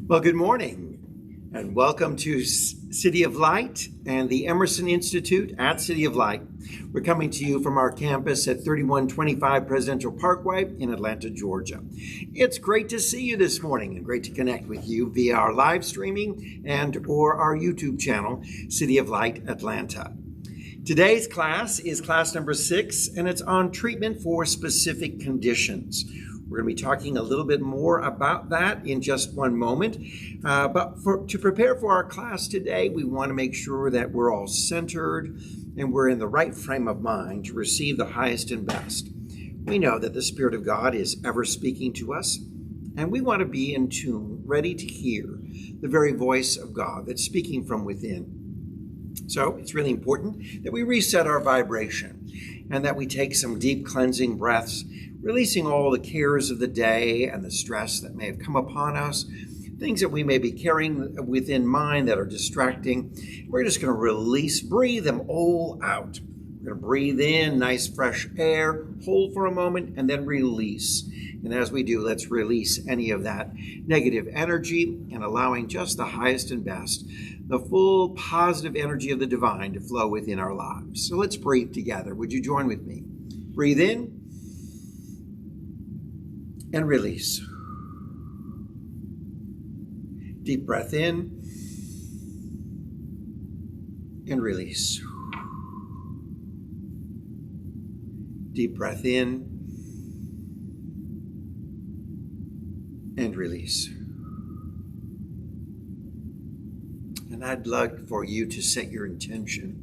Well, good morning and welcome to City of Light and the Emerson Institute at City of Light. We're coming to you from our campus at 3125 Presidential Parkway in Atlanta, Georgia. It's great to see you this morning and great to connect with you via our live streaming and or our YouTube channel, City of Light Atlanta. Today's class is class number 6 and it's on treatment for specific conditions. We're going to be talking a little bit more about that in just one moment. But to prepare for our class today, we want to make sure that we're all centered and we're in the right frame of mind to receive the highest and best. We know that the Spirit of God is ever speaking to us, and we want to be in tune, ready to hear the very voice of God that's speaking from within. So it's really important that we reset our vibration and that we take some deep cleansing breaths, releasing all the cares of the day and the stress that may have come upon us, things that we may be carrying within mind that are distracting. We're just going to breathe them all out. We're going to breathe in nice fresh air, hold for a moment, and then release. And as we do, let's release any of that negative energy and allowing just the highest and best, the full positive energy of the divine to flow within our lives. So let's breathe together. Would you join with me? Breathe in and release. Deep breath in and release. Deep breath in and release. And I'd like for you to set your intention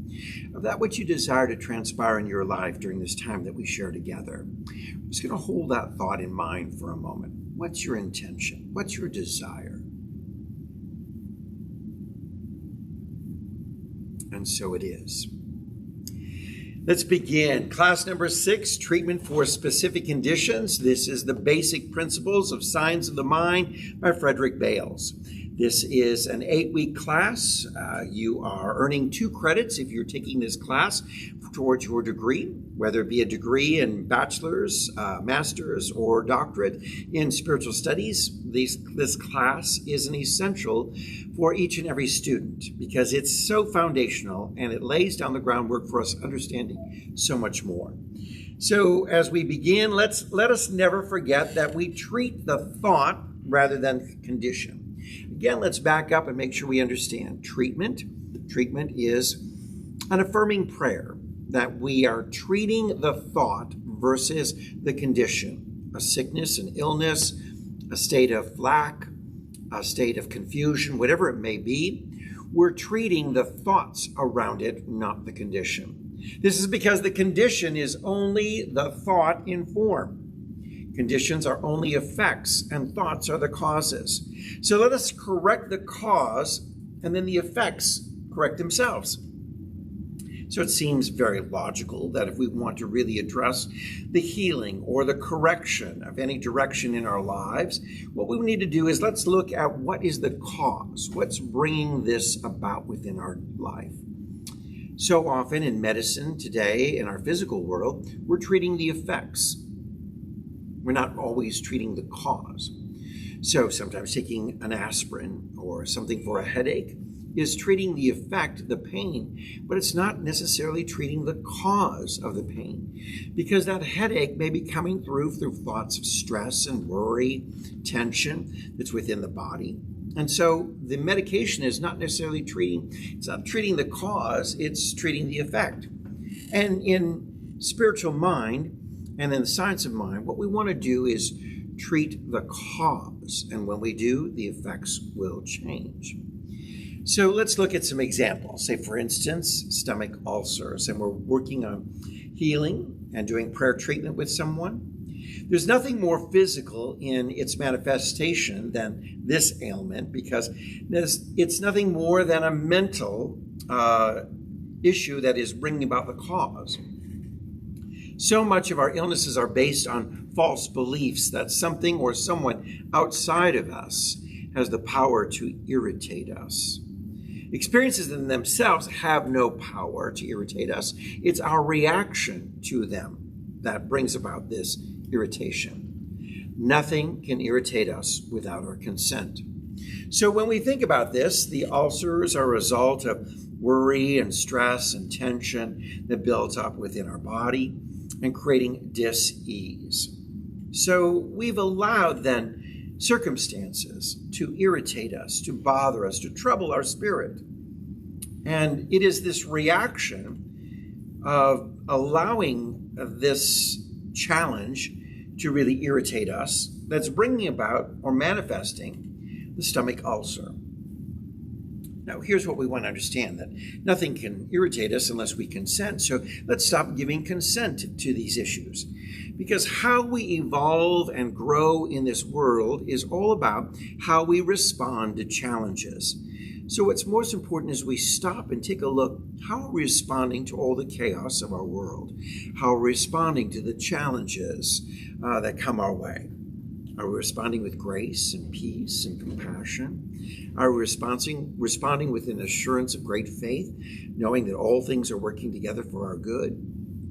of that which you desire to transpire in your life during this time that we share together. I'm just going to hold that thought in mind for a moment. What's your intention? What's your desire? And so it is. Let's begin. Class number 6, treatment for specific conditions. This is the basic principles of Signs of the Mind by Frederick Bales. This is an 8-week class. You are earning 2 credits if you're taking this class towards your degree, whether it be a degree in bachelor's, master's, or doctorate in spiritual studies. This class is an essential for each and every student because it's so foundational and it lays down the groundwork for us understanding so much more. So as we begin, let us never forget that we treat the thought rather than condition. Again, let's back up and make sure we understand treatment. Treatment is an affirming prayer that we are treating the thought versus the condition, a sickness, an illness, a state of lack, a state of confusion, whatever it may be. We're treating the thoughts around it, not the condition. This is because the condition is only the thought in form. Conditions are only effects and thoughts are the causes. So let us correct the cause and then the effects correct themselves. So it seems very logical that if we want to really address the healing or the correction of any direction in our lives, what we need to do is let's look at what is the cause, what's bringing this about within our life. So often in medicine today, in our physical world, we're treating the effects. We're not always treating the cause. So sometimes taking an aspirin or something for a headache is treating the effect, the pain, but it's not necessarily treating the cause of the pain because that headache may be coming through thoughts of stress and worry, tension that's within the body. And so the medication is not necessarily treating the cause, it's treating the effect. And in spiritual mind and in the science of mind, what we want to do is treat the cause. And when we do, the effects will change. So let's look at some examples. Say, for instance, stomach ulcers, and we're working on healing and doing prayer treatment with someone. There's nothing more physical in its manifestation than this ailment because it's nothing more than a mental issue that is bringing about the cause. So much of our illnesses are based on false beliefs that something or someone outside of us has the power to irritate us. Experiences in themselves have no power to irritate us. It's our reaction to them that brings about this irritation. Nothing can irritate us without our consent. So when we think about this, the ulcers are a result of worry and stress and tension that builds up within our body and creating dis-ease. So we've allowed then circumstances to irritate us, to bother us, to trouble our spirit. And it is this reaction of allowing this challenge to really irritate us that's bringing about or manifesting the stomach ulcer. Now, here's what we want to understand, that nothing can irritate us unless we consent. So let's stop giving consent to these issues. Because how we evolve and grow in this world is all about how we respond to challenges. So what's most important is we stop and take a look. How are we responding to all the chaos of our world? How are we responding to the challenges that come our way? Are we responding with grace and peace and compassion? Are we responding with an assurance of great faith, knowing that all things are working together for our good?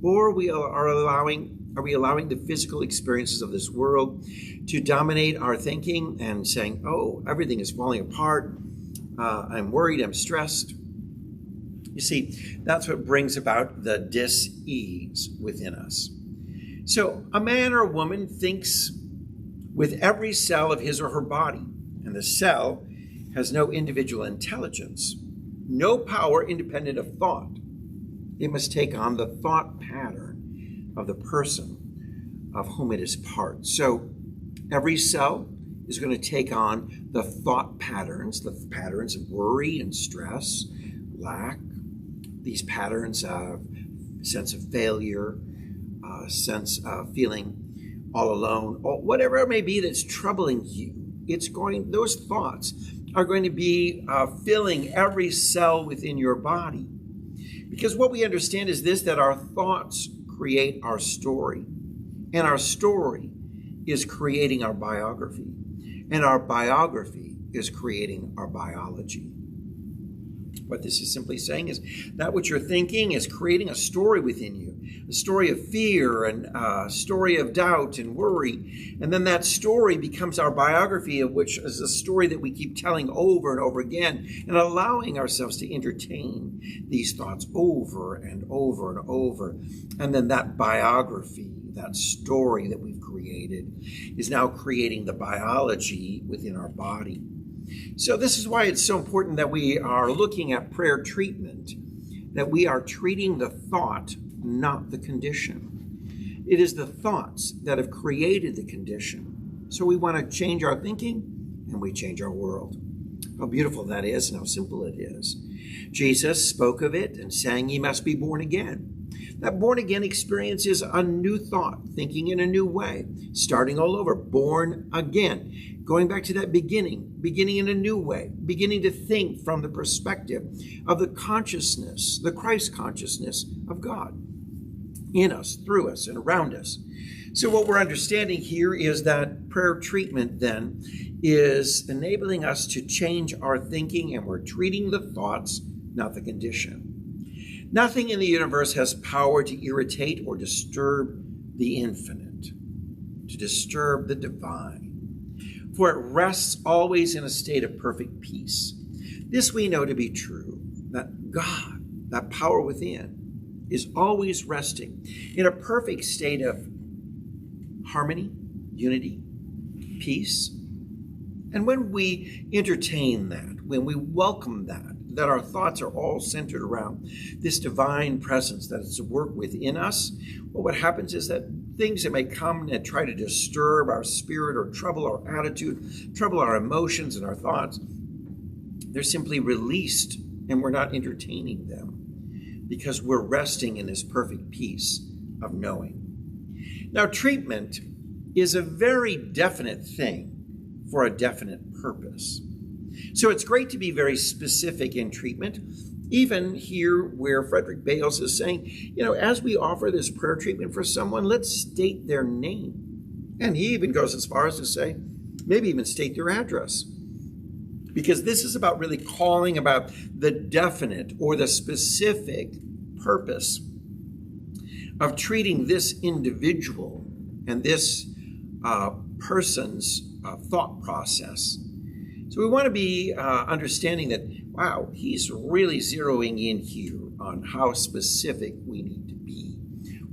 Or are we allowing the physical experiences of this world to dominate our thinking and saying, oh, everything is falling apart. I'm worried, I'm stressed. You see, that's what brings about the dis-ease within us. So a man or a woman thinks with every cell of his or her body, and the cell has no individual intelligence, no power independent of thought. It must take on the thought pattern of the person of whom it is part. So every cell is going to take on the thought patterns, the patterns of worry and stress, lack, these patterns of sense of failure, sense of feeling all alone, or whatever it may be that's troubling you. Those thoughts are going to be filling every cell within your body. Because what we understand is this, that our thoughts create our story, and our story is creating our biography. And our biography is creating our biology. What this is simply saying is that what you're thinking is creating a story within you, a story of fear and a story of doubt and worry. And then that story becomes our biography, of which is a story that we keep telling over and over again and allowing ourselves to entertain these thoughts over and over and over. And then that biography, that story that we've created, is now creating the biology within our body. So this is why it's so important that we are looking at prayer treatment, that we are treating the thought, not the condition. It is the thoughts that have created the condition. So we want to change our thinking, and we change our world. How beautiful that is and how simple it is. Jesus spoke of it and saying, "Ye must be born again." That born again experience is a new thought, thinking in a new way, starting all over, born again, going back to that beginning in a new way, beginning to think from the perspective of the consciousness, the Christ consciousness of God in us, through us, and around us. So what we're understanding here is that prayer treatment then is enabling us to change our thinking, and we're treating the thoughts, not the condition. Nothing in the universe has power to irritate or disturb the infinite, to disturb the divine, for it rests always in a state of perfect peace. This we know to be true, that God, that power within, is always resting in a perfect state of harmony, unity, peace. And when we entertain that, when we welcome that our thoughts are all centered around this divine presence that is at work within us, well, what happens is that things that may come and try to disturb our spirit or trouble our attitude, trouble our emotions and our thoughts, they're simply released, and we're not entertaining them because we're resting in this perfect peace of knowing. Now, treatment is a very definite thing for a definite purpose. So it's great to be very specific in treatment, even here where Frederick Bales is saying, as we offer this prayer treatment for someone, let's state their name. And he even goes as far as to say, maybe even state their address. Because this is about really calling about the definite or the specific purpose of treating this individual and this person's thought process So we want to be understanding that, wow, he's really zeroing in here on how specific we need to be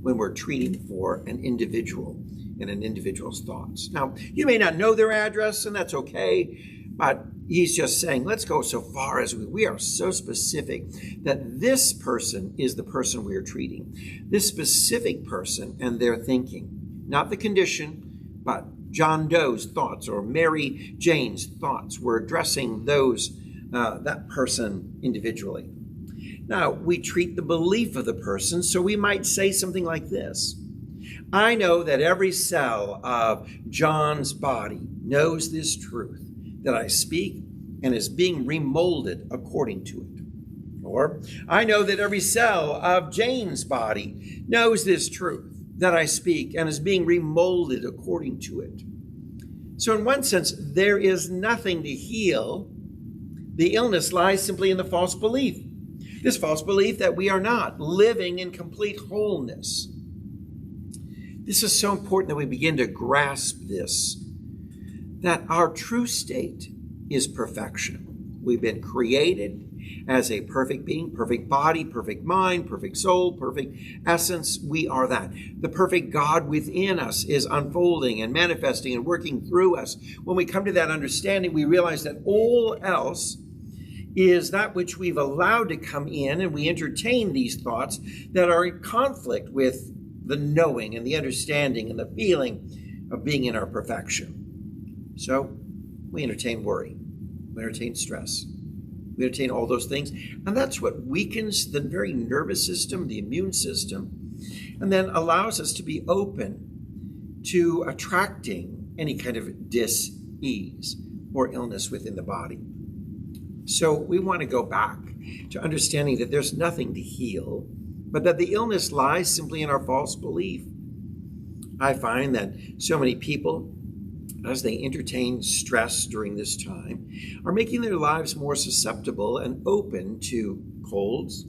when we're treating for an individual and an individual's thoughts. Now, you may not know their address, and that's okay, but he's just saying, let's go so far as we are so specific that this person is the person we are treating. This specific person and their thinking, not the condition, but John Doe's thoughts or Mary Jane's thoughts. We're addressing that person individually. Now, we treat the belief of the person, so we might say something like this. I know that every cell of John's body knows this truth that I speak and is being remolded according to it. Or, I know that every cell of Jane's body knows this truth that I speak and is being remolded according to it. So in one sense, there is nothing to heal. The illness lies simply in the false belief. This false belief that we are not living in complete wholeness. This is so important that we begin to grasp this, that our true state is perfection. We've been created as a perfect being, perfect body, perfect mind, perfect soul, perfect essence. We are that. The perfect God within us is unfolding and manifesting and working through us. When we come to that understanding, we realize that all else is that which we've allowed to come in, and we entertain these thoughts that are in conflict with the knowing and the understanding and the feeling of being in our perfection. So we entertain worry, we entertain stress, we entertain all those things, and that's what weakens the very nervous system, the immune system, and then allows us to be open to attracting any kind of dis-ease or illness within the body. So we want to go back to understanding that there's nothing to heal, but that the illness lies simply in our false belief. I find that so many people, as they entertain stress during this time, are making their lives more susceptible and open to colds,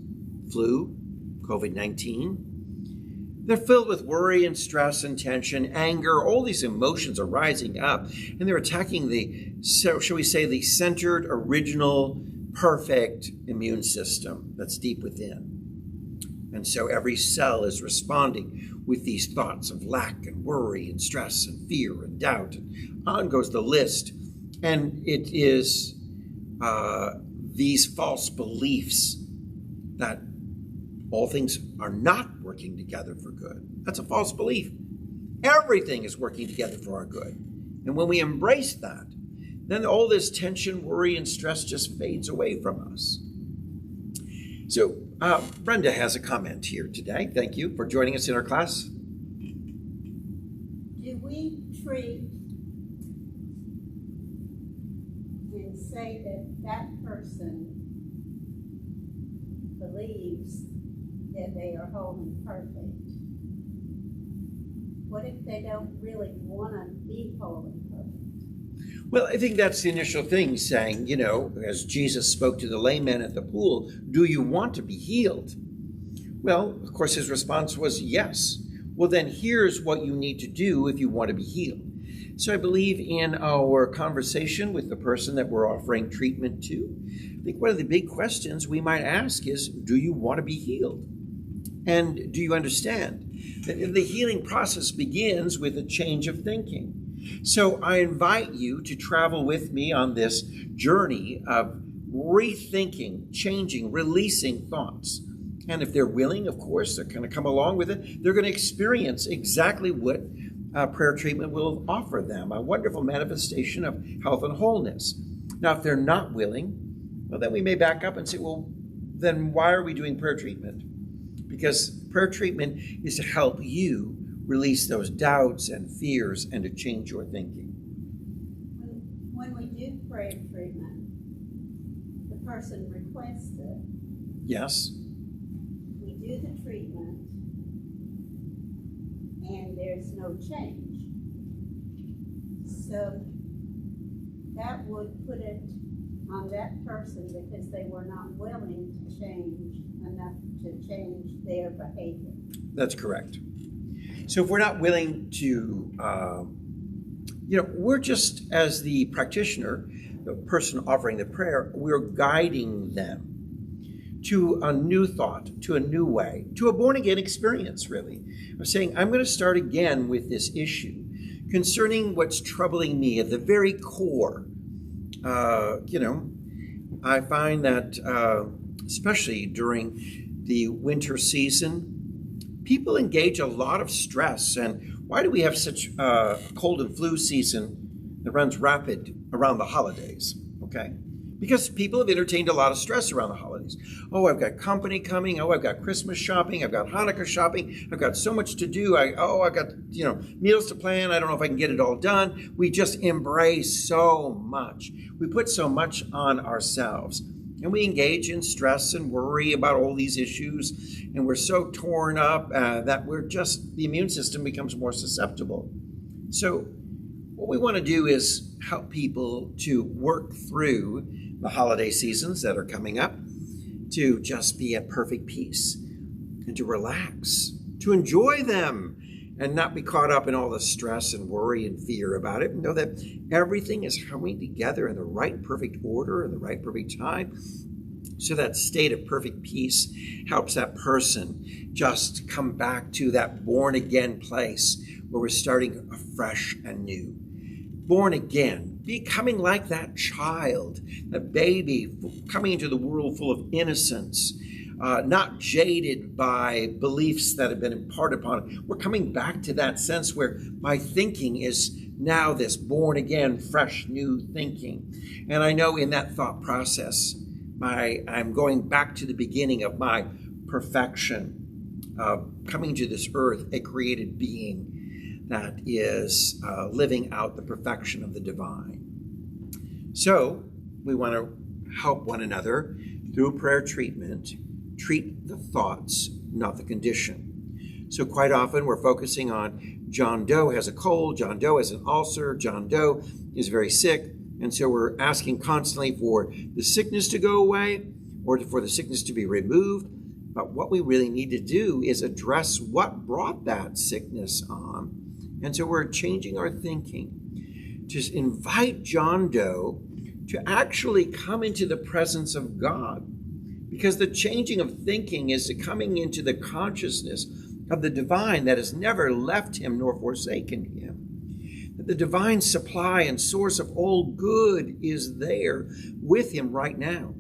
flu, COVID-19. They're filled with worry and stress and tension, anger. All these emotions are rising up, and they're attacking shall we say, the centered, original, perfect immune system that's deep within. And so every cell is responding with these thoughts of lack and worry and stress and fear and doubt. And on goes the list. And it is these false beliefs that all things are not working together for good. That's a false belief. Everything is working together for our good. And when we embrace that, then all this tension, worry, and stress just fades away from us. So Brenda has a comment here today. Thank you for joining us in our class. Do we treat and say that that person believes that they are whole and perfect? What if they don't really want to be whole and perfect? Well, I think that's the initial thing, saying, as Jesus spoke to the layman at the pool, do you want to be healed? Well, of course, his response was yes. Well, then here's what you need to do if you want to be healed. So I believe in our conversation with the person that we're offering treatment to, I think one of the big questions we might ask is, do you want to be healed? And do you understand that the healing process begins with a change of thinking? So I invite you to travel with me on this journey of rethinking, changing, releasing thoughts. And if they're willing, of course, they're going to come along with it. They're going to experience exactly what prayer treatment will offer them, a wonderful manifestation of health and wholeness. Now, if they're not willing, well, then we may back up and say, well, then why are we doing prayer treatment? Because prayer treatment is to help you release those doubts and fears and to change your thinking. When we do prayer treatment, the person requests it. Yes. We do the treatment, and there's no change. So that would put it on that person because they were not willing to change enough to change their behavior. That's correct. So if we're not willing to, we're just, as the practitioner, the person offering the prayer, we're guiding them to a new thought, to a new way, to a born-again experience, really, of saying, I'm going to start again with this issue concerning what's troubling me at the very core. I find that especially during the winter season, people engage a lot of stress. And why do we have such a cold and flu season that runs rapid around the holidays? Okay. Because people have entertained a lot of stress around the holidays. Oh, I've got company coming. Oh, I've got Christmas shopping. I've got Hanukkah shopping. I've got so much to do. I've got, meals to plan. I don't know if I can get it all done. We just embrace so much. We put so much on ourselves. And we engage in stress and worry about all these issues. And we're so torn up that the immune system becomes more susceptible. So what we want to do is help people to work through the holiday seasons that are coming up, to just be at perfect peace and to relax, to enjoy them and not be caught up in all the stress and worry and fear about it, and know that everything is coming together in the right perfect order in the right perfect time. So that state of perfect peace helps that person just come back to that born again place where we're starting afresh and new. Born again, becoming like that child, that baby coming into the world full of innocence, not jaded by beliefs that have been imparted upon it. We're coming back to that sense where my thinking is now this born again, fresh, new thinking. And I know in that thought process, I'm going back to the beginning of my perfection, coming to this earth, a created being that is living out the perfection of the divine. So we want to help one another through prayer treatment, treat the thoughts, not the condition. So quite often we're focusing on John Doe has a cold, John Doe has an ulcer, John Doe is very sick. And so we're asking constantly for the sickness to go away or for the sickness to be removed. But what we really need to do is address what brought that sickness on. And so we're changing our thinking to invite John Doe to actually come into the presence of God. Because the changing of thinking is the coming into the consciousness of the divine that has never left him nor forsaken him. That the divine supply and source of all good is there with him right now.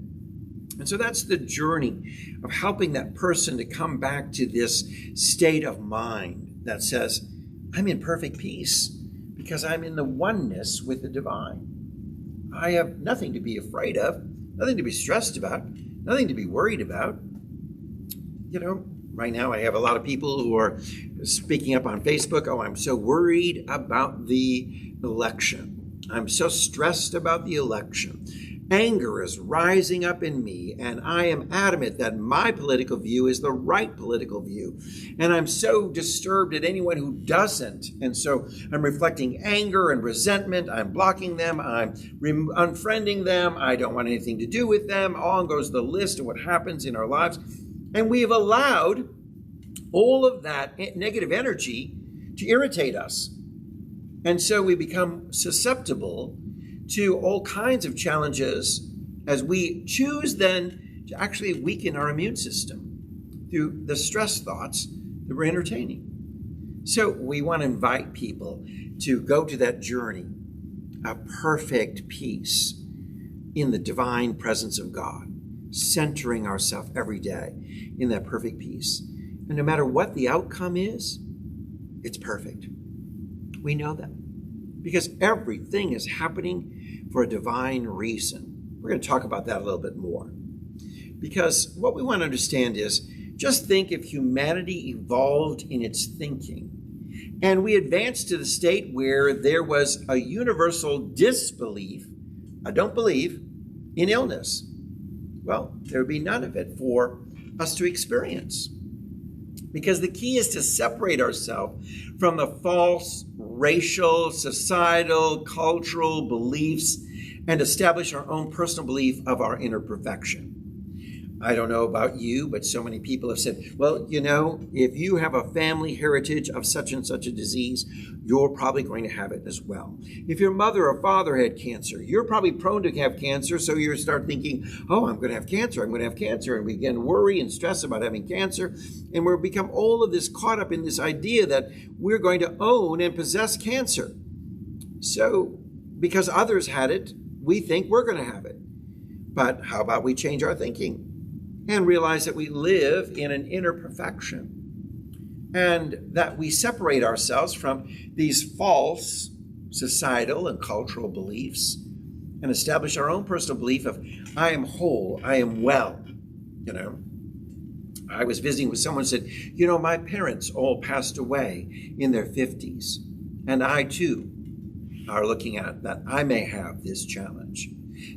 And so that's the journey of helping that person to come back to this state of mind that says, I'm in perfect peace because I'm in the oneness with the divine. I have nothing to be afraid of, nothing to be stressed about, nothing to be worried about. Right now I have a lot of people who are speaking up on Facebook. Oh, I'm so worried about the election. I'm so stressed about the election. Anger is rising up in me, and I am adamant that my political view is the right political view. And I'm so disturbed at anyone who doesn't. And so I'm reflecting anger and resentment. I'm blocking them. I'm unfriending them. I don't want anything to do with them. On goes the list of what happens in our lives. And we have allowed all of that negative energy to irritate us. And so we become susceptible to all kinds of challenges as we choose then to actually weaken our immune system through the stress thoughts that we're entertaining. So we want to invite people to go to that journey of perfect peace in the divine presence of God, centering ourselves every day in that perfect peace. And no matter what the outcome is, it's perfect. We know that because everything is happening for a divine reason. We're going to talk about that a little bit more. Because what we want to understand is, just think if humanity evolved in its thinking, and we advanced to the state where there was a universal disbelief, I don't believe, in illness. Well, there would be none of it for us to experience. Because the key is to separate ourselves from the false racial, societal, cultural beliefs and establish our own personal belief of our inner perfection. I don't know about you, but so many people have said, well, if you have a family heritage of such and such a disease, you're probably going to have it as well. If your mother or father had cancer, you're probably prone to have cancer, so you start thinking, oh, I'm going to have cancer, I'm going to have cancer, and we begin to worry and stress about having cancer, and we've become all of this caught up in this idea that we're going to own and possess cancer. So, because others had it, we think we're going to have it. But how about we change our thinking and realize that we live in an inner perfection and that we separate ourselves from these false societal and cultural beliefs and establish our own personal belief of, I am whole, I am well. I was visiting with someone who said, my parents all passed away in their 50s, and I too are looking at that I may have this challenge.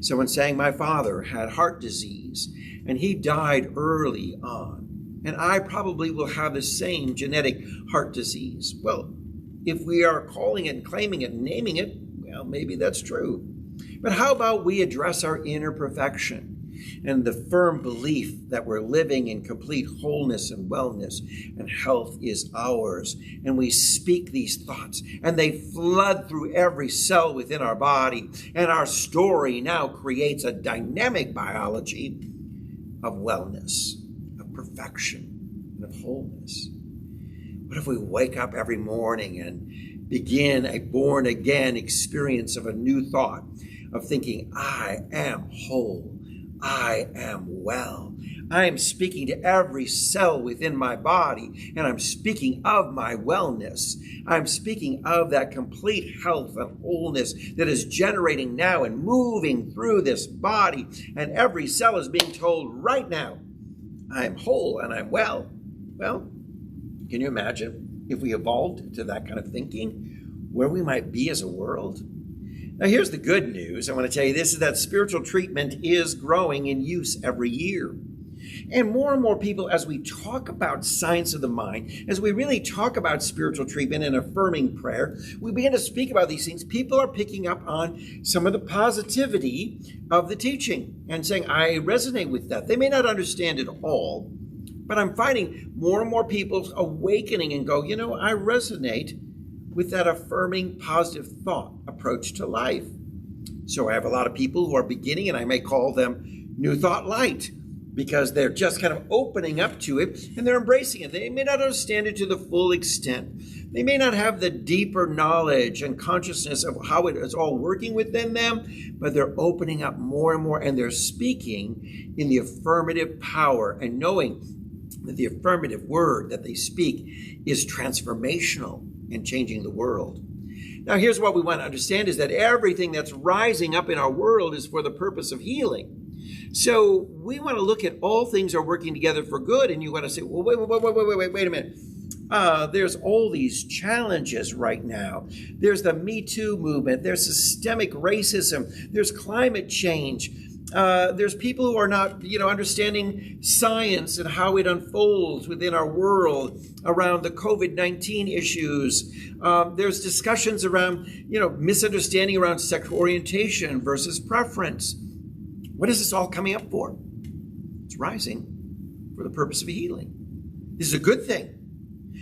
Someone saying my father had heart disease and he died early on, and I probably will have the same genetic heart disease. Well, if we are calling it and claiming it and naming it, well, maybe that's true. But how about we address our inner perfection and the firm belief that we're living in complete wholeness and wellness and health is ours, and we speak these thoughts and they flood through every cell within our body, and our story now creates a dynamic biology of wellness, of perfection, and of wholeness. What if we wake up every morning and begin a born-again experience of a new thought, of thinking, I am whole, I am well. I am speaking to every cell within my body, and I'm speaking of my wellness. I'm speaking of that complete health and wholeness that is generating now and moving through this body, and every cell is being told right now, I am whole and I'm well. Well, can you imagine if we evolved to that kind of thinking, where we might be as a world? Now, here's the good news. I want to tell you this is that spiritual treatment is growing in use every year. And more people, as we talk about science of the mind, as we really talk about spiritual treatment and affirming prayer, we begin to speak about these things. People are picking up on some of the positivity of the teaching and saying, I resonate with that. They may not understand it all, but I'm finding more and more people awakening and go, I resonate with that affirming positive thought approach to life. So I have a lot of people who are beginning, and I may call them New Thought Light, because they're just kind of opening up to it and they're embracing it. They may not understand it to the full extent. They may not have the deeper knowledge and consciousness of how it is all working within them, but they're opening up more and more, and they're speaking in the affirmative power and knowing that the affirmative word that they speak is transformational and changing the world. Now, here's what we want to understand is that everything that's rising up in our world is for the purpose of healing. So we want to look at all things are working together for good, and you want to say, well, wait a minute. There's all these challenges right now. There's the Me Too movement. There's systemic racism. There's climate change. There's people who are not, understanding science and how it unfolds within our world around the COVID-19 issues. There's discussions around, misunderstanding around sexual orientation versus preference. What is this all coming up for? It's rising for the purpose of healing. This is a good thing,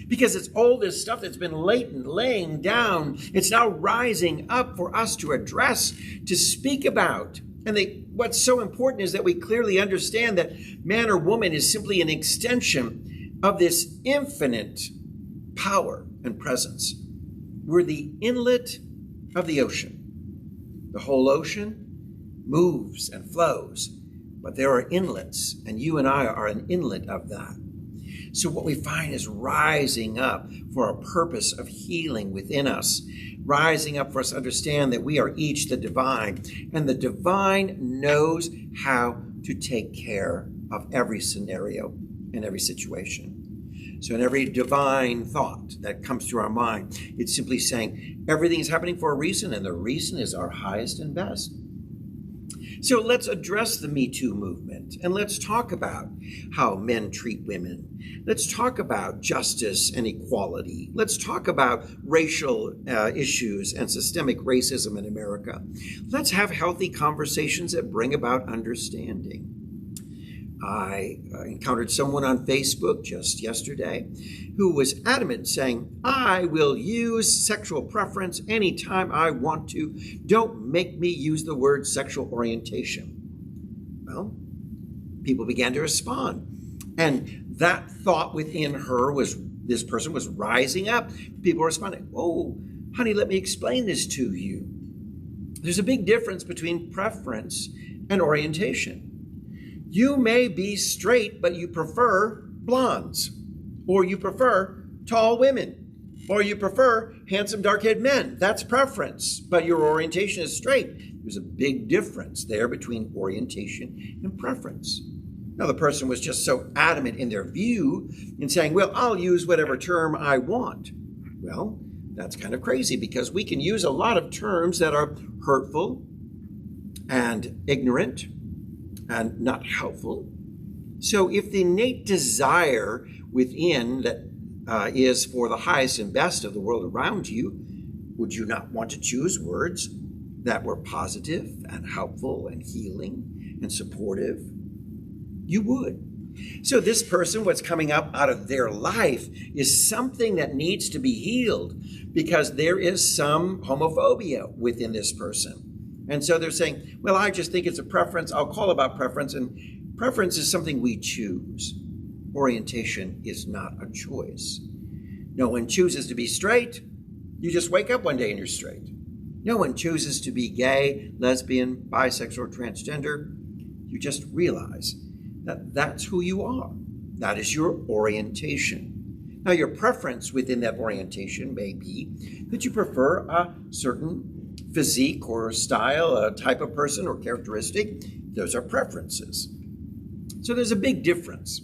because it's all this stuff that's been latent, laying down. It's now rising up for us to address, to speak about. And what's so important is that we clearly understand that man or woman is simply an extension of this infinite power and presence. We're the inlet of the ocean. The whole ocean moves and flows, but there are inlets, and you and I are an inlet of that. So what we find is rising up for a purpose of healing within us, rising up for us to understand that we are each the divine, and the divine knows how to take care of every scenario and every situation. So in every divine thought that comes to our mind, it's simply saying everything is happening for a reason, and the reason is our highest and best. So let's address the Me Too movement, and let's talk about how men treat women. Let's talk about justice and equality. Let's talk about racial issues and systemic racism in America. Let's have healthy conversations that bring about understanding. I encountered someone on Facebook just yesterday who was adamant saying, I will use sexual preference anytime I want to. Don't make me use the word sexual orientation. Well, people began to respond. And that thought within her was, this person was rising up. People were responding, oh, honey, let me explain this to you. There's a big difference between preference and orientation. You may be straight, but you prefer blondes, or you prefer tall women, or you prefer handsome dark-haired men. That's preference, but your orientation is straight. There's a big difference there between orientation and preference. Now, the person was just so adamant in their view in saying, well, I'll use whatever term I want. Well, that's kind of crazy because we can use a lot of terms that are hurtful and ignorant and not helpful. So if the innate desire within that is for the highest and best of the world around you, would you not want to choose words that were positive and helpful and healing and supportive? You would. So this person, what's coming up out of their life is something that needs to be healed because there is some homophobia within this person. And so they're saying, well, I just think it's a preference. I'll call about preference. And preference is something we choose. Orientation is not a choice. No one chooses to be straight. You just wake up one day and you're straight. No one chooses to be gay, lesbian, bisexual, or transgender. You just realize that that's who you are. That is your orientation. Now, your preference within that orientation may be that you prefer a certain physique or style, a type of person or characteristic. Those are preferences. So there's a big difference.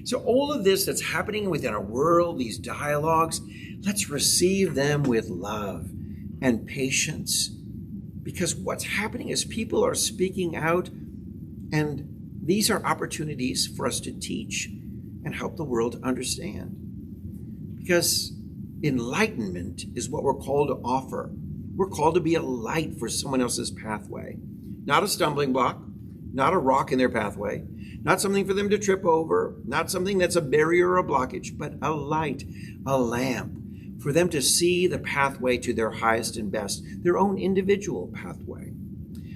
So all of this that's happening within our world, these dialogues, let's receive them with love and patience, because what's happening is people are speaking out, and these are opportunities for us to teach and help the world understand. Because enlightenment is what we're called to offer. We're called to be a light for someone else's pathway, not a stumbling block, not a rock in their pathway, not something for them to trip over, not something that's a barrier or a blockage, but a light, a lamp, for them to see the pathway to their highest and best, their own individual pathway.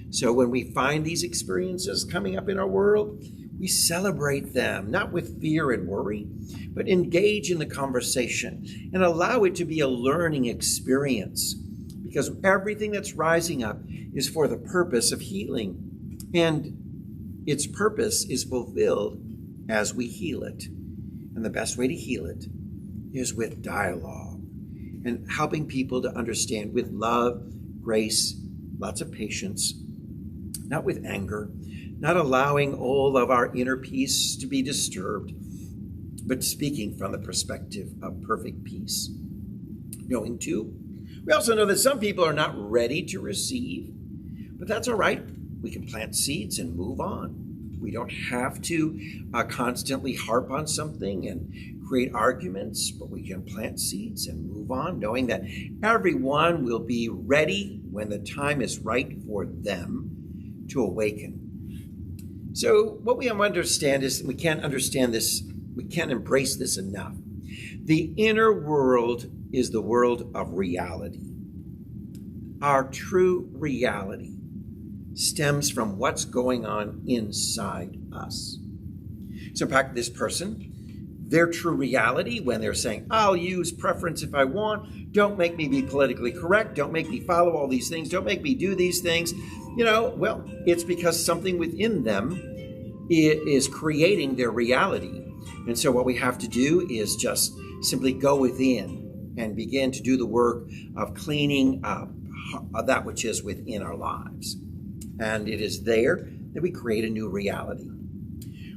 So when we find these experiences coming up in our world, we celebrate them, not with fear and worry, but engage in the conversation and allow it to be a learning experience. Because everything that's rising up is for the purpose of healing. And its purpose is fulfilled as we heal it. And the best way to heal it is with dialogue and helping people to understand with love, grace, lots of patience, not with anger, not allowing all of our inner peace to be disturbed, but speaking from the perspective of perfect peace. Knowing too, we also know that some people are not ready to receive, but that's all right. We can plant seeds and move on. We don't have to constantly harp on something and create arguments, but we can plant seeds and move on, knowing that everyone will be ready when the time is right for them to awaken. So what we understand is we can't understand this, we can't embrace this enough. The inner world is the world of reality. Our true reality stems from what's going on inside us. So in fact, this person, their true reality, when they're saying, I'll use preference if I want, don't make me be politically correct, don't make me follow all these things, don't make me do these things, well, it's because something within them is creating their reality. And so what we have to do is just simply go within and begin to do the work of cleaning up that which is within our lives. And it is there that we create a new reality.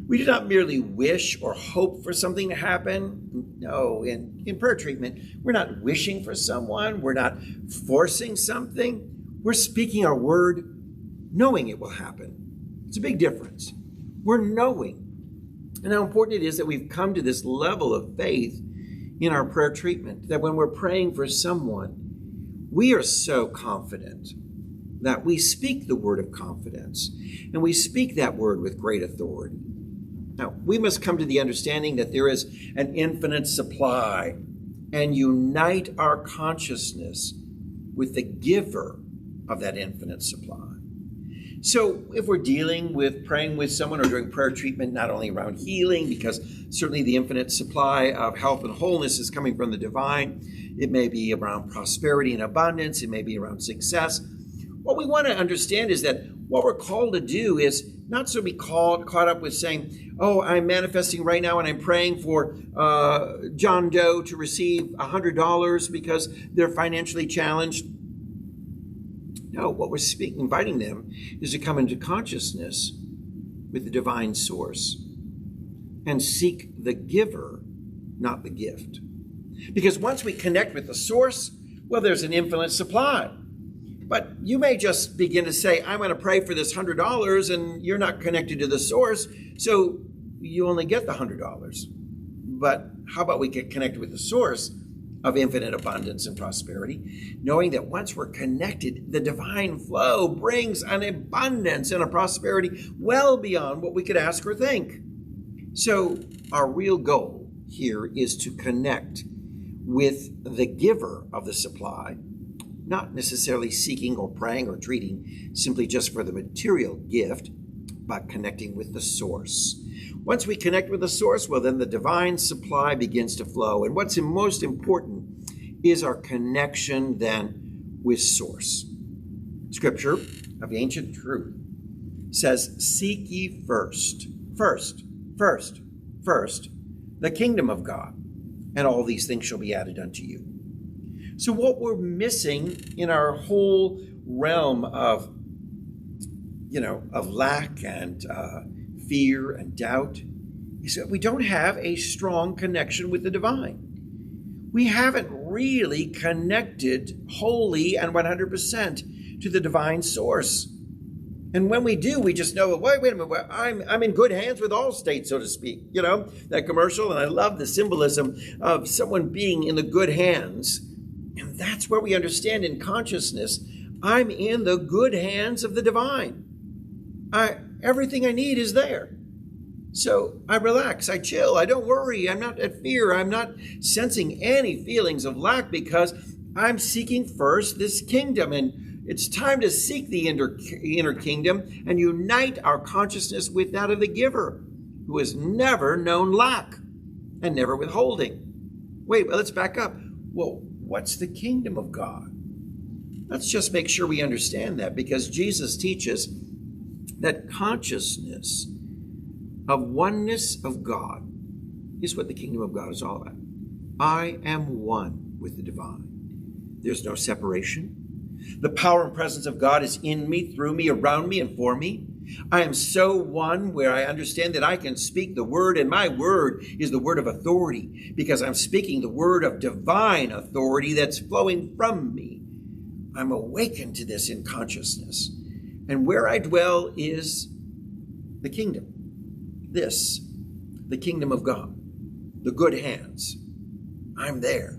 We do not merely wish or hope for something to happen. No, in prayer treatment, we're not wishing for someone. We're not forcing something. We're speaking our word, knowing it will happen. It's a big difference. We're knowing. And how important it is that we've come to this level of faith in our prayer treatment, that when we're praying for someone, we are so confident that we speak the word of confidence, and we speak that word with great authority. Now, we must come to the understanding that there is an infinite supply and unite our consciousness with the giver of that infinite supply. So if we're dealing with praying with someone or doing prayer treatment, not only around healing, because certainly the infinite supply of health and wholeness is coming from the divine, it may be around prosperity and abundance, it may be around success. What we want to understand is that what we're called to do is not so be caught up with saying, oh, I'm manifesting right now and I'm praying for John Doe to receive $100 because they're financially challenged. No, what we're inviting them is to come into consciousness with the divine source and seek the giver, not the gift. Because once we connect with the source, well, there's an infinite supply. But you may just begin to say, I'm going to pray for this $100, and you're not connected to the source, so you only get the $100. But how about we get connected with the source of infinite abundance and prosperity, knowing that once we're connected, the divine flow brings an abundance and a prosperity well beyond what we could ask or think. So our real goal here is to connect with the giver of the supply, not necessarily seeking or praying or treating simply just for the material gift, but connecting with the source. Once we connect with the source, well, then the divine supply begins to flow. And what's most important is our connection then with source. Scripture of ancient truth says, seek ye first, the kingdom of God, and all these things shall be added unto you. So what we're missing in our whole realm of lack and fear and doubt is that we don't have a strong connection with the divine. We haven't really connected wholly and 100% to the divine source. And when we do, we just know, wait a minute, I'm in good hands with Allstate, so to speak. You know, that commercial, and I love the symbolism of someone being in the good hands. And that's where we understand in consciousness, I'm in the good hands of the divine. Everything I need is there. So I relax, I chill, I don't worry, I'm not at fear, I'm not sensing any feelings of lack because I'm seeking first this kingdom. And it's time to seek the inner kingdom and unite our consciousness with that of the giver, who has never known lack and never withholding. Wait, let's back up. Well, what's the kingdom of God? Let's just make sure we understand that, because Jesus teaches that consciousness of oneness of God is what the kingdom of God is all about. I am one with the divine. There's no separation. The power and presence of God is in me, through me, around me, and for me. I am so one where I understand that I can speak the word, and my word is the word of authority, because I'm speaking the word of divine authority that's flowing from me. I'm awakened to this in consciousness. And where I dwell is the kingdom. This, the kingdom of God, the good hands. I'm there.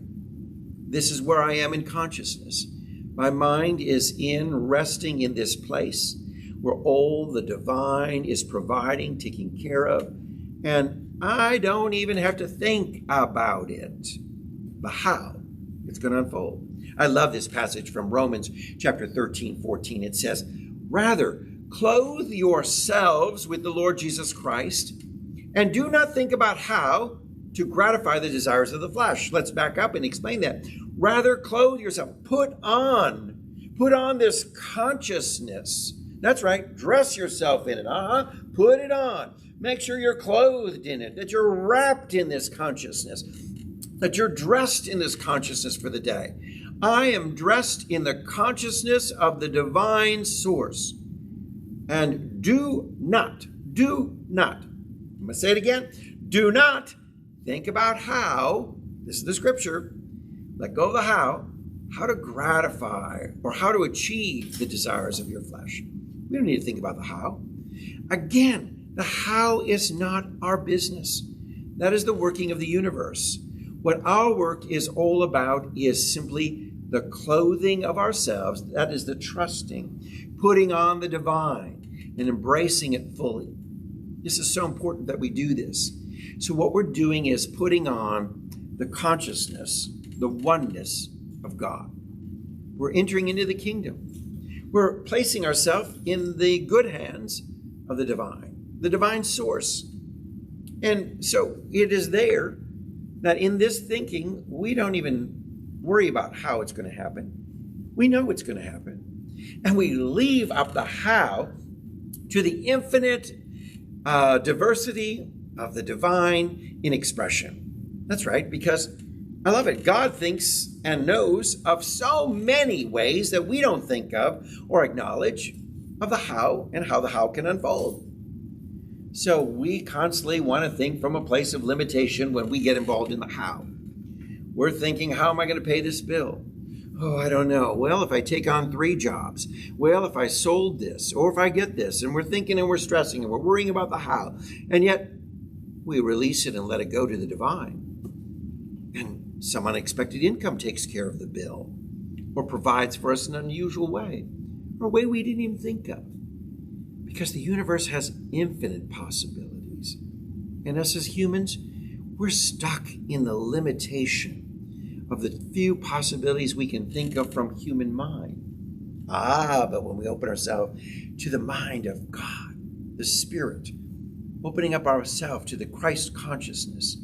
This is where I am in consciousness. My mind is resting in this place where all the divine is providing, taking care of, and I don't even have to think about it, but how it's going to unfold. I love this passage from Romans chapter 13:14. It says, rather, clothe yourselves with the Lord Jesus Christ, and do not think about how to gratify the desires of the flesh. Let's back up and explain that. Rather, clothe yourself. Put on this consciousness. That's right. Dress yourself in it. Put it on. Make sure you're clothed in it, that you're wrapped in this consciousness, that you're dressed in this consciousness for the day. I am dressed in the consciousness of the divine source. And do not, I'm going to say it again, do not think about how, this is the scripture, let go of the how to gratify or how to achieve the desires of your flesh. We don't need to think about the how. Again, the how is not our business. That is the working of the universe. What our work is all about is simply the clothing of ourselves, that is the trusting, putting on the divine and embracing it fully. This is so important that we do this. So what we're doing is putting on the consciousness, the oneness of God. We're entering into the kingdom. We're placing ourselves in the good hands of the divine source. And so it is there that in this thinking, we don't even worry about how it's going to happen. We know it's going to happen. And we leave up the how to the infinite diversity of the divine in expression. That's right, because I love it. God thinks and knows of so many ways that we don't think of or acknowledge of the how and how the how can unfold. So we constantly want to think from a place of limitation when we get involved in the how. We're thinking, how am I going to pay this bill? Oh, I don't know. Well, if I take on 3 jobs, well, if I sold this, or if I get this, and we're thinking and we're stressing and we're worrying about the how, and yet we release it and let it go to the divine. And some unexpected income takes care of the bill or provides for us in an unusual way, or a way we didn't even think of. Because the universe has infinite possibilities. And us as humans, we're stuck in the limitation of the few possibilities we can think of from human mind. But when we open ourselves to the mind of God, the Spirit, opening up ourselves to the Christ consciousness,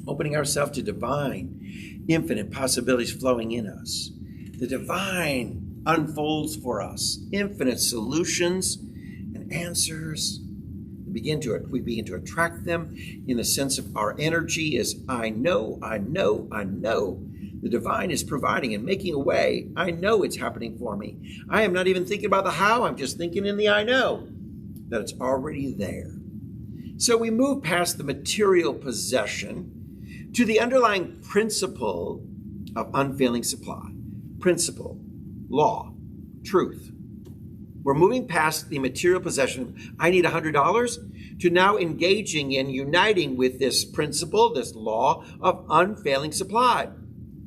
opening ourselves to divine, infinite possibilities flowing in us, the divine unfolds for us, infinite solutions and answers. We begin to attract them in the sense of our energy as I know. The divine is providing and making a way. I know it's happening for me. I am not even thinking about the how. I'm just thinking in the I know that it's already there. So we move past the material possession to the underlying principle of unfailing supply. Principle, law, truth. We're moving past the material possession, I need $100, to now engaging and uniting with this principle, this law of unfailing supply.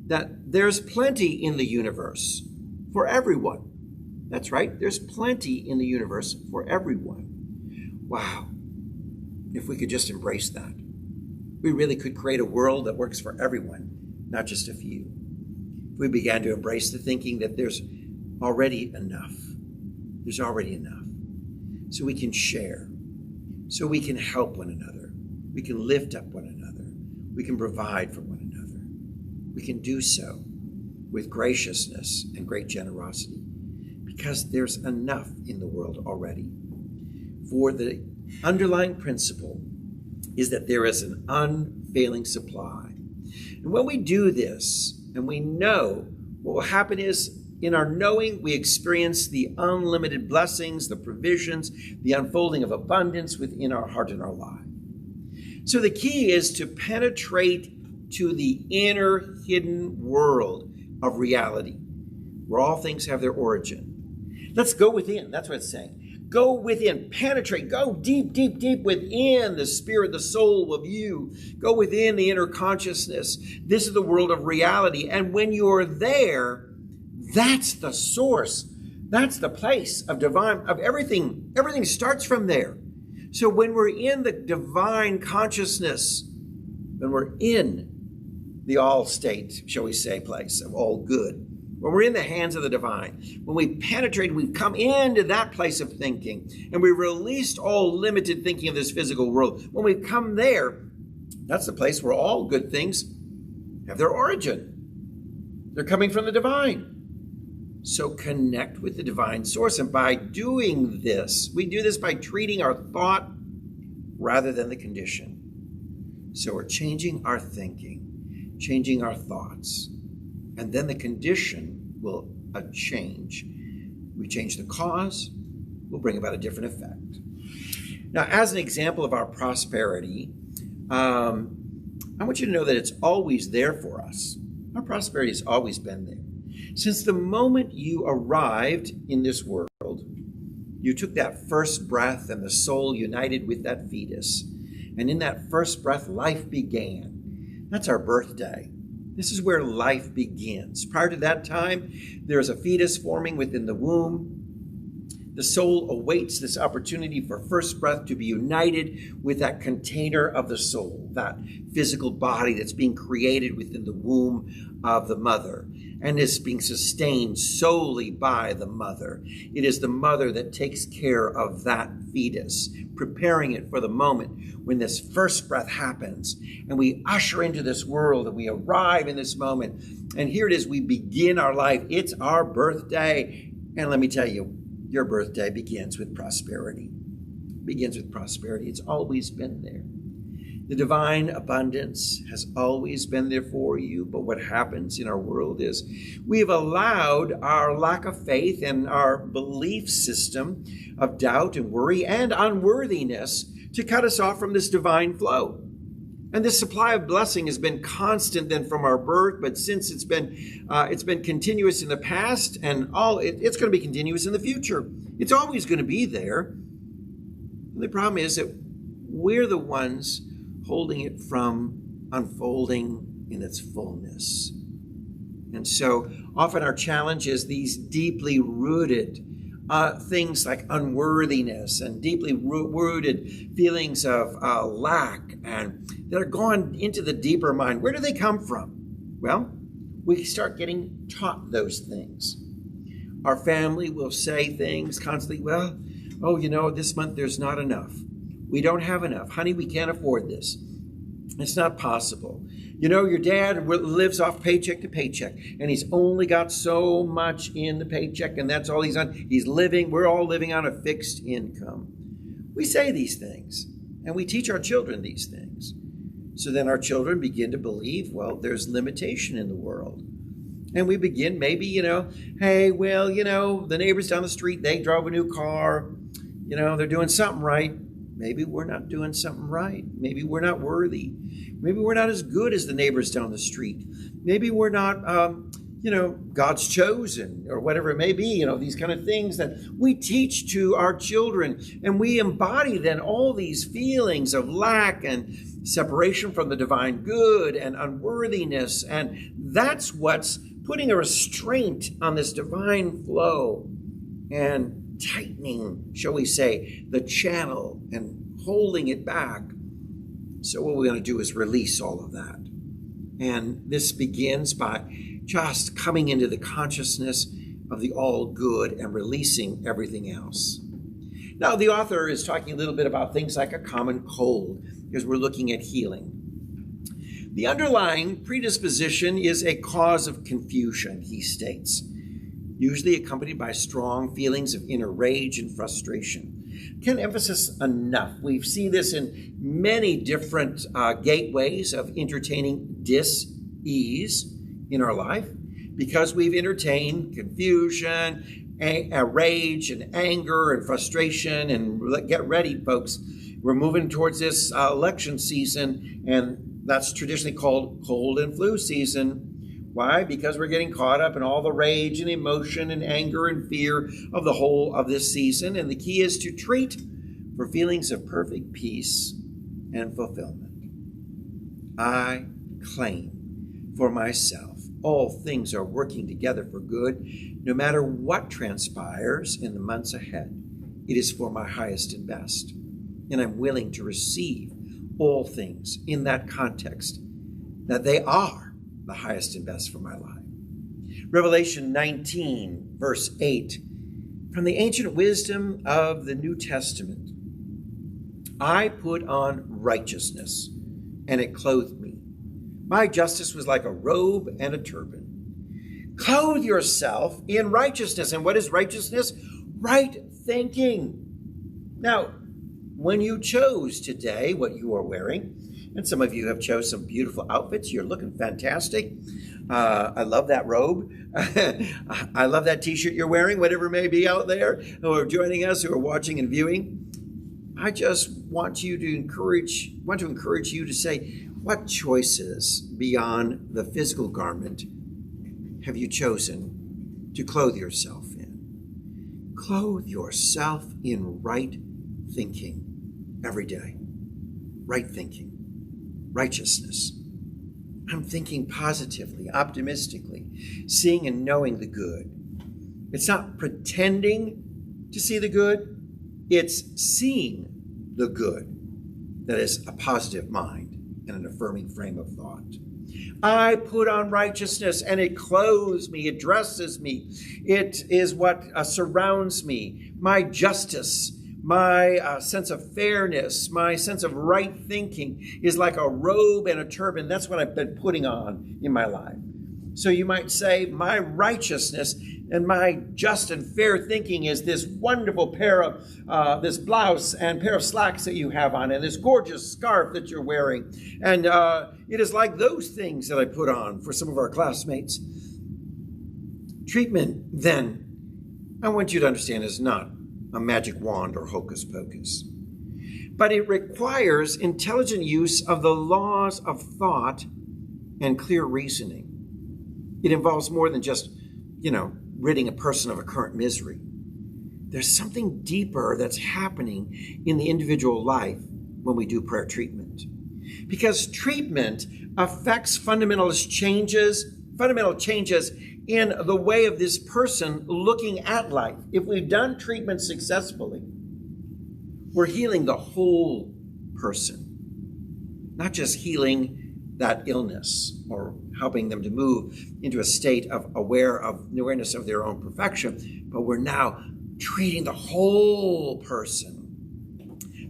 That there's plenty in the universe for everyone. That's right, there's plenty in the universe for everyone. Wow, if we could just embrace that. We really could create a world that works for everyone, not just a few. If we began to embrace the thinking that there's already enough. There's already enough. So we can share. So we can help one another. We can lift up one another. We can provide for one another. We can do so with graciousness and great generosity because there's enough in the world already. For the underlying principle is that there is an unfailing supply. And when we do this and we know, what will happen is in our knowing, we experience the unlimited blessings, the provisions, the unfolding of abundance within our heart and our life. So the key is to penetrate to the inner hidden world of reality, where all things have their origin. Let's go within. That's what it's saying. Go within, penetrate, go deep, deep, deep within the spirit, the soul of you. Go within the inner consciousness. This is the world of reality. And when you're there, that's the source. That's the place of divine, of everything. Everything starts from there. So when we're in the divine consciousness, when we're in the all state, shall we say, place of all good, when we're in the hands of the divine, when we penetrate, we've come into that place of thinking, and we've released all limited thinking of this physical world. When we come there, that's the place where all good things have their origin. They're coming from the divine. So connect with the divine source. And by doing this, we do this by treating our thought rather than the condition. So we're changing our thinking, changing our thoughts. And then the condition will change. We change the cause, we'll bring about a different effect. Now, as an example of our prosperity, I want you to know that it's always there for us. Our prosperity has always been there. Since the moment you arrived in this world, you took that first breath and the soul united with that fetus. And in that first breath, life began. That's our birthday. This is where life begins. Prior to that time, there is a fetus forming within the womb. The soul awaits this opportunity for first breath to be united with that container of the soul, that physical body that's being created within the womb of the mother and is being sustained solely by the mother. It is the mother that takes care of that fetus, preparing it for the moment when this first breath happens and we usher into this world and we arrive in this moment. And here it is, we begin our life. It's our birthday. And let me tell you, your birthday begins with prosperity. Begins with prosperity. It's always been there. The divine abundance has always been there for you. But what happens in our world is we have allowed our lack of faith and our belief system of doubt and worry and unworthiness to cut us off from this divine flow. And this supply of blessing has been constant then from our birth, but since it's been continuous in the past, and it's going to be continuous in the future. It's always going to be there. The problem is that we're the ones holding it from unfolding in its fullness. And so often our challenge is these deeply rooted things like unworthiness and deeply rooted feelings of lack and that are gone into the deeper mind. Where do they come from? Well, we start getting taught those things. Our family will say things constantly, well, this month there's not enough. We don't have enough. Honey, we can't afford this. It's not possible. Your dad lives off paycheck to paycheck, and he's only got so much in the paycheck, and that's all he's on. We're all living on a fixed income. We say these things, and we teach our children these things. So then our children begin to believe, well, there's limitation in the world. And we begin maybe, hey, well, the neighbors down the street, they drove a new car. They're doing something right. Maybe we're not doing something right. Maybe we're not worthy. Maybe we're not as good as the neighbors down the street. Maybe we're not, God's chosen or whatever it may be, these kind of things that we teach to our children. And we embody then all these feelings of lack and separation from the divine good and unworthiness. And that's what's putting a restraint on this divine flow and tightening, shall we say, the channel and holding it back. So what we're going to do is release all of that. And this begins by just coming into the consciousness of the all good and releasing everything else. Now, the author is talking a little bit about things like a common cold, because we're looking at healing. The underlying predisposition is a cause of confusion, he states, usually accompanied by strong feelings of inner rage and frustration. Can't emphasize enough. We've seen this in many different gateways of entertaining dis-ease in our life, because we've entertained confusion, rage and anger and frustration. And get ready, folks. We're moving towards this election season, and that's traditionally called cold and flu season. Why? Because we're getting caught up in all the rage and emotion and anger and fear of the whole of this season. And the key is to treat for feelings of perfect peace and fulfillment. I claim for myself, all things are working together for good. No matter what transpires in the months ahead, it is for my highest and best. And I'm willing to receive all things in that context, that they are the highest and best for my life. Revelation 19, verse 8, from the ancient wisdom of the New Testament, I put on righteousness, and it clothed me. My justice was like a robe and a turban. Clothe yourself in righteousness. And what is righteousness? Right thinking. Now, when you chose today what you are wearing, and some of you have chose some beautiful outfits, you're looking fantastic. I love that robe. I love that t-shirt you're wearing, whatever may be out there, who are joining us, who are watching and viewing. I just want to encourage you to say, what choices beyond the physical garment have you chosen to clothe yourself in? Clothe yourself in right thinking every day. Right thinking. Righteousness. I'm thinking positively, optimistically, seeing and knowing the good. It's not pretending to see the good? It's seeing the good. That is a positive mind and an affirming frame of thought. I put on righteousness and it clothes me, it dresses me. It is what surrounds me. My justice, my sense of fairness, my sense of right thinking is like a robe and a turban. That's what I've been putting on in my life. So you might say my righteousness and my just and fair thinking is this wonderful pair of this blouse and pair of slacks that you have on and this gorgeous scarf that you're wearing. And it is like those things that I put on for some of our classmates. Treatment, then, I want you to understand, is not a magic wand or hocus pocus, but it requires intelligent use of the laws of thought and clear reasoning. It involves more than just, ridding a person of a current misery. There's something deeper that's happening in the individual life when we do prayer treatment. Because treatment affects fundamental changes in the way of this person looking at life. If we've done treatment successfully, we're healing the whole person, not just healing that illness or helping them to move into a state of awareness of their own perfection, but we're now treating the whole person.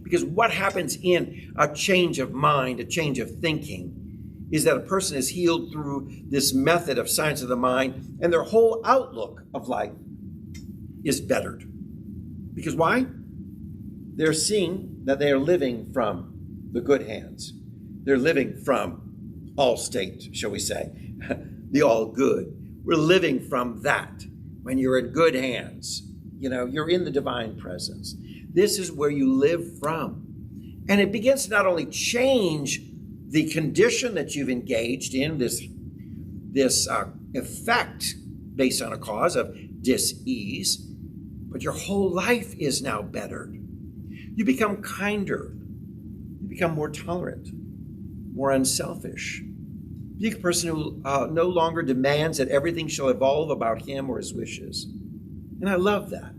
Because what happens in a change of mind, a change of thinking, is that a person is healed through this method of science of the mind, and their whole outlook of life is bettered. Because why? They're seeing that they are living from the good hands. They're living from all state, shall we say, the all good. We're living from that. When you're in good hands, you're in the divine presence. This is where you live from. And it begins to not only change the condition that you've engaged in, this effect based on a cause of dis-ease, but your whole life is now bettered. You become kinder. You become more tolerant, more unselfish. Be a person who no longer demands that everything shall evolve about him or his wishes. And I love that.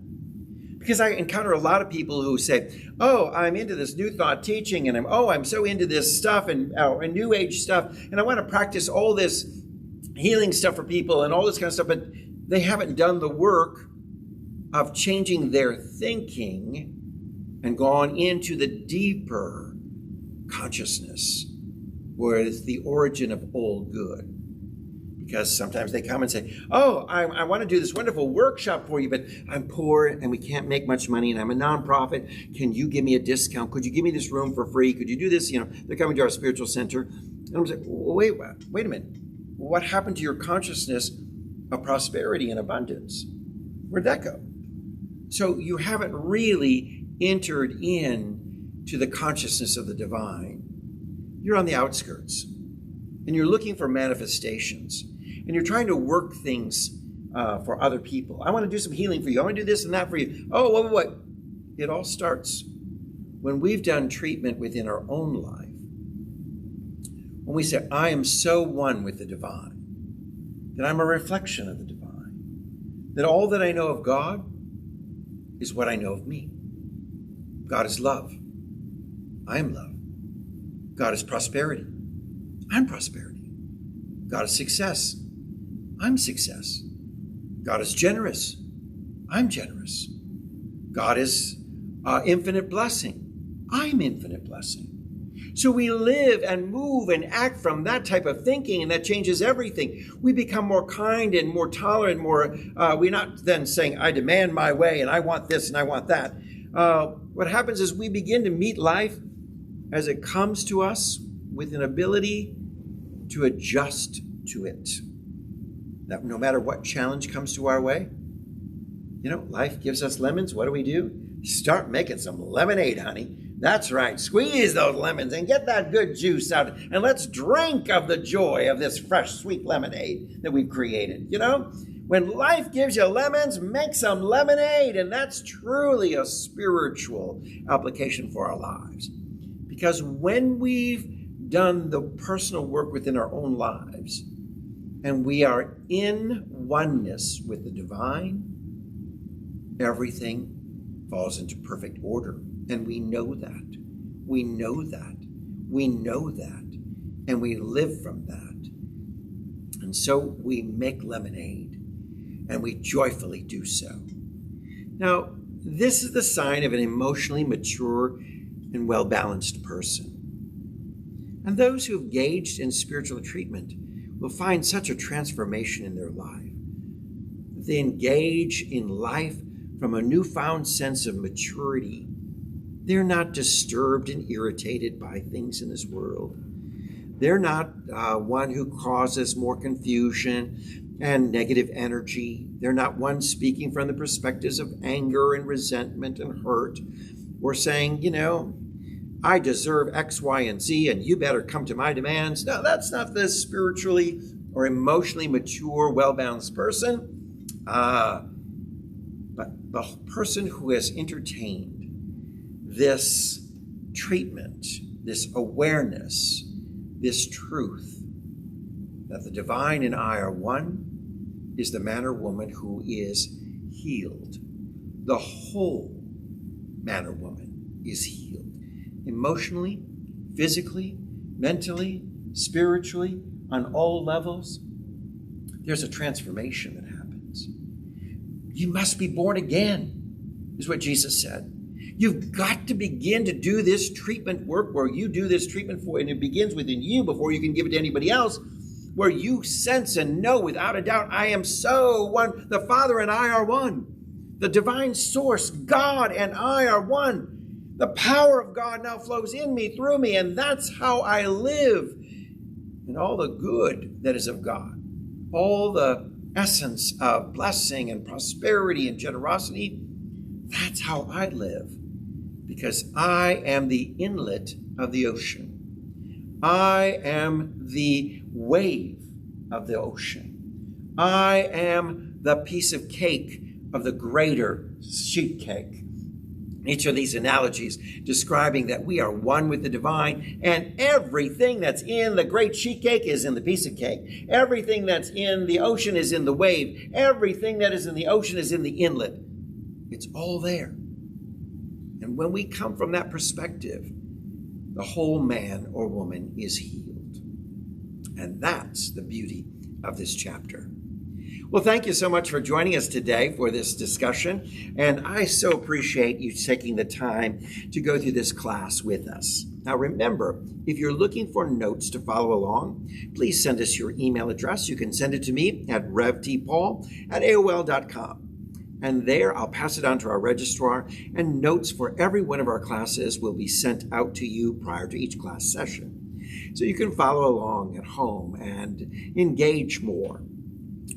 Because I encounter a lot of people who say, oh, I'm into this new thought teaching, and I'm so into this stuff and new age stuff, and I want to practice all this healing stuff for people and all this kind of stuff, but they haven't done the work of changing their thinking and gone into the deeper consciousness, where it's the origin of all good. Because sometimes they come and say, oh, I want to do this wonderful workshop for you, but I'm poor and we can't make much money and I'm a nonprofit. Can you give me a discount? Could you give me this room for free? Could you do this? They're coming to our spiritual center. And I'm like, wait a minute. What happened to your consciousness of prosperity and abundance? Where'd that go? So you haven't really entered in to the consciousness of the divine. You're on the outskirts and you're looking for manifestations. And you're trying to work things for other people. I want to do some healing for you. I want to do this and that for you. Oh, wait. It all starts when we've done treatment within our own life. When we say, I am so one with the divine, that I'm a reflection of the divine, that all that I know of God is what I know of me. God is love. I am love. God is prosperity. I'm prosperity. God is success. I'm success. God is generous. I'm generous. God is infinite blessing. I'm infinite blessing. So we live and move and act from that type of thinking, and that changes everything. We become more kind and more tolerant, we're not then saying, I demand my way and I want this and I want that. What happens is we begin to meet life as it comes to us with an ability to adjust to it. That no matter what challenge comes to our way, life gives us lemons. What do? Start making some lemonade, honey. That's right. Squeeze those lemons and get that good juice out. And let's drink of the joy of this fresh, sweet lemonade that we've created. When life gives you lemons, make some lemonade. And that's truly a spiritual application for our lives. Because when we've done the personal work within our own lives, and we are in oneness with the divine, everything falls into perfect order. And we know that. We know that. We know that. And we live from that. And so we make lemonade, and we joyfully do so. Now, this is the sign of an emotionally mature and well-balanced person. And those who have engaged in spiritual treatment will find such a transformation in their life. They engage in life from a newfound sense of maturity. They're not disturbed and irritated by things in this world. They're not one who causes more confusion and negative energy. They're not one speaking from the perspectives of anger and resentment and hurt, or saying, I deserve X, Y, and Z, and you better come to my demands. No, that's not the spiritually or emotionally mature, well-balanced person. But the person who has entertained this treatment, this awareness, this truth, that the divine and I are one, is the man or woman who is healed. The whole man or woman is healed. Emotionally, physically, mentally, spiritually, on all levels, there's a transformation that happens. You must be born again, is what Jesus said. You've got to begin to do this treatment work where you do this treatment for, and it begins within you before you can give it to anybody else, where you sense and know without a doubt, I am so one. The Father and I are one. The divine source, God and I are one. The power of God now flows in me, through me, and that's how I live. And all the good that is of God, all the essence of blessing and prosperity and generosity, that's how I live. Because I am the inlet of the ocean. I am the wave of the ocean. I am the piece of cake of the greater sheet cake. Each of these analogies describing that we are one with the divine, and everything that's in the great sheet cake is in the piece of cake. Everything that's in the ocean is in the wave. Everything that is in the ocean is in the inlet. It's all there. And when we come from that perspective, the whole man or woman is healed. And that's the beauty of this chapter. Well, thank you so much for joining us today for this discussion. And I so appreciate you taking the time to go through this class with us. Now, remember, if you're looking for notes to follow along, please send us your email address. You can send it to me at revtpaul@aol.com. And there, I'll pass it on to our registrar, and notes for every one of our classes will be sent out to you prior to each class session. So you can follow along at home and engage more.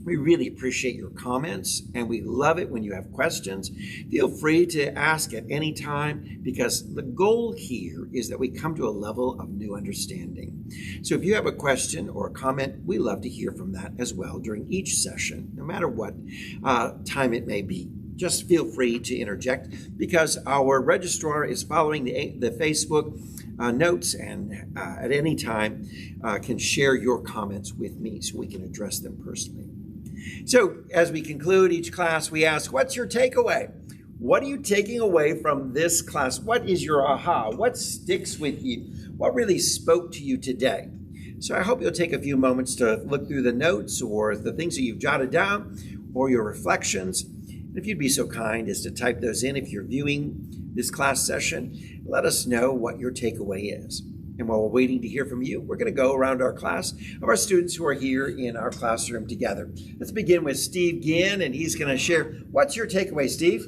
We really appreciate your comments, and we love it when you have questions. Feel free to ask at any time, because the goal here is that we come to a level of new understanding. So if you have a question or a comment, we love to hear from that as well during each session, no matter what time it may be. Just feel free to interject, because our registrar is following the Facebook notes, and at any time can share your comments with me so we can address them personally. So as we conclude each class, we ask, what's your takeaway? What are you taking away from this class? What is your aha? What sticks with you? What really spoke to you today? So I hope you'll take a few moments to look through the notes or the things that you've jotted down or your reflections. And if you'd be so kind as to type those in if you're viewing this class session, let us know what your takeaway is. And while we're waiting to hear from you, we're going to go around our class of our students who are here in our classroom together. Let's begin with Steve Ginn, and he's going to share. What's your takeaway, Steve?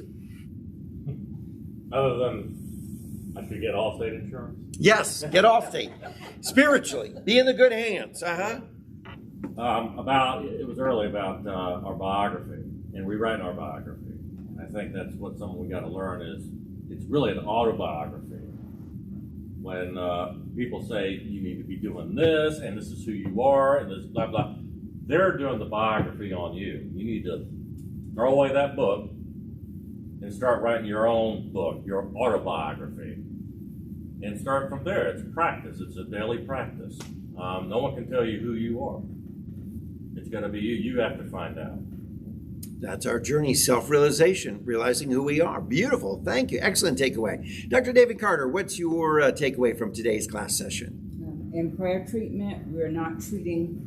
Other than I should get Allstate insurance? Yes, get Allstate. Spiritually, be in the good hands. It was early about our biography, and rewriting our biography. I think that's what something we got to learn is it's really an autobiography. When people say you need to be doing this, and this is who you are, and this blah, blah, they're doing the biography on you. You need to throw away that book and start writing your own book, your autobiography. And start from there. It's practice. It's a daily practice. No one can tell you who you are. It's got to be you. You have to find out. That's our journey, self-realization, realizing who we are. Beautiful. Thank you. Excellent takeaway. Dr. David Carter, what's your takeaway from today's class session? In prayer treatment, we're not treating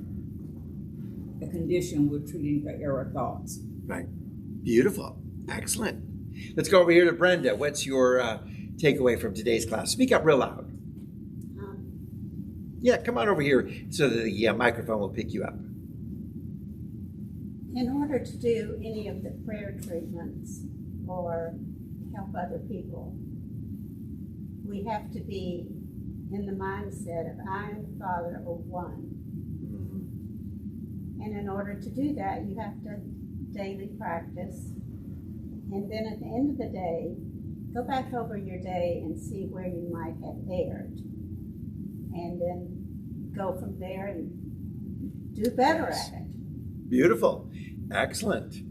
the condition, we're treating the error thoughts. Right. Beautiful. Excellent. Let's go over here to Brenda. What's your takeaway from today's class? Speak up real loud. Yeah, come on over here so that the microphone will pick you up. In order to do any of the prayer treatments or help other people, we have to be in the mindset of I am the Father of one. And in order to do that, you have to daily practice. And then at the end of the day, go back over your day and see where you might have erred. And then go from there and do better at it. Beautiful. Excellent.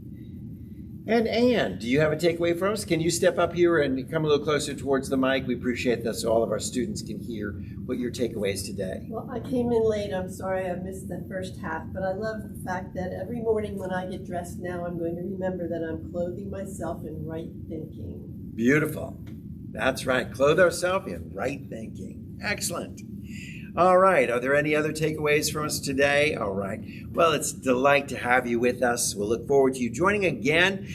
And Anne, do you have a takeaway for us? Can you step up here and come a little closer towards the mic? We appreciate that so all of our students can hear what your takeaway is today. Well, I came in late. I'm sorry I missed the first half, but I love the fact that every morning when I get dressed now, I'm going to remember that I'm clothing myself in right thinking. Beautiful. That's right. Clothe ourselves in right thinking. Excellent. All right. Are there any other takeaways from us today? All right. Well, it's a delight to have you with us. We'll look forward to you joining again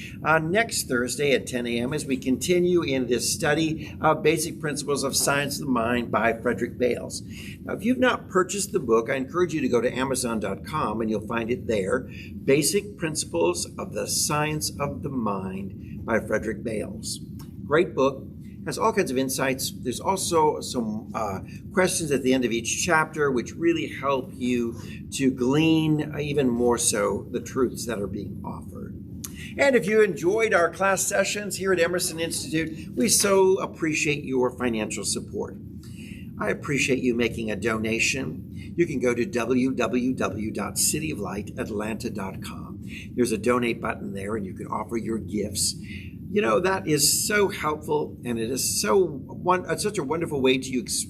next Thursday at 10 a.m. as we continue in this study of Basic Principles of Science of the Mind by Frederick Bales. Now, if you've not purchased the book, I encourage you to go to Amazon.com and you'll find it there. Basic Principles of the Science of the Mind by Frederick Bales. Great book. Has all kinds of insights. There's also some questions at the end of each chapter which really help you to glean even more so the truths that are being offered. And if you enjoyed our class sessions here at Emerson Institute, we so appreciate your financial support. I appreciate you making a donation. You can go to www.cityoflightatlanta.com. There's a donate button there and you can offer your gifts. You know, that is so helpful, and it is such a wonderful way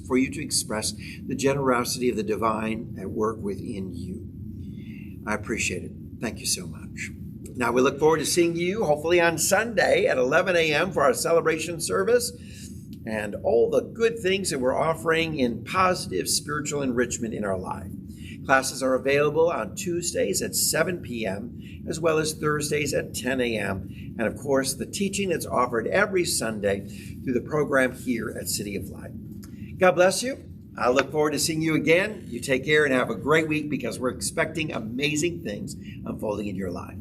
for you to express the generosity of the divine at work within you. I appreciate it. Thank you so much. Now, we look forward to seeing you, hopefully on Sunday at 11 a.m. for our celebration service and all the good things that we're offering in positive spiritual enrichment in our life. Classes are available on Tuesdays at 7 p.m. as well as Thursdays at 10 a.m. And of course, the teaching that's offered every Sunday through the program here at City of Light. God bless you. I look forward to seeing you again. You take care and have a great week because we're expecting amazing things unfolding in your life.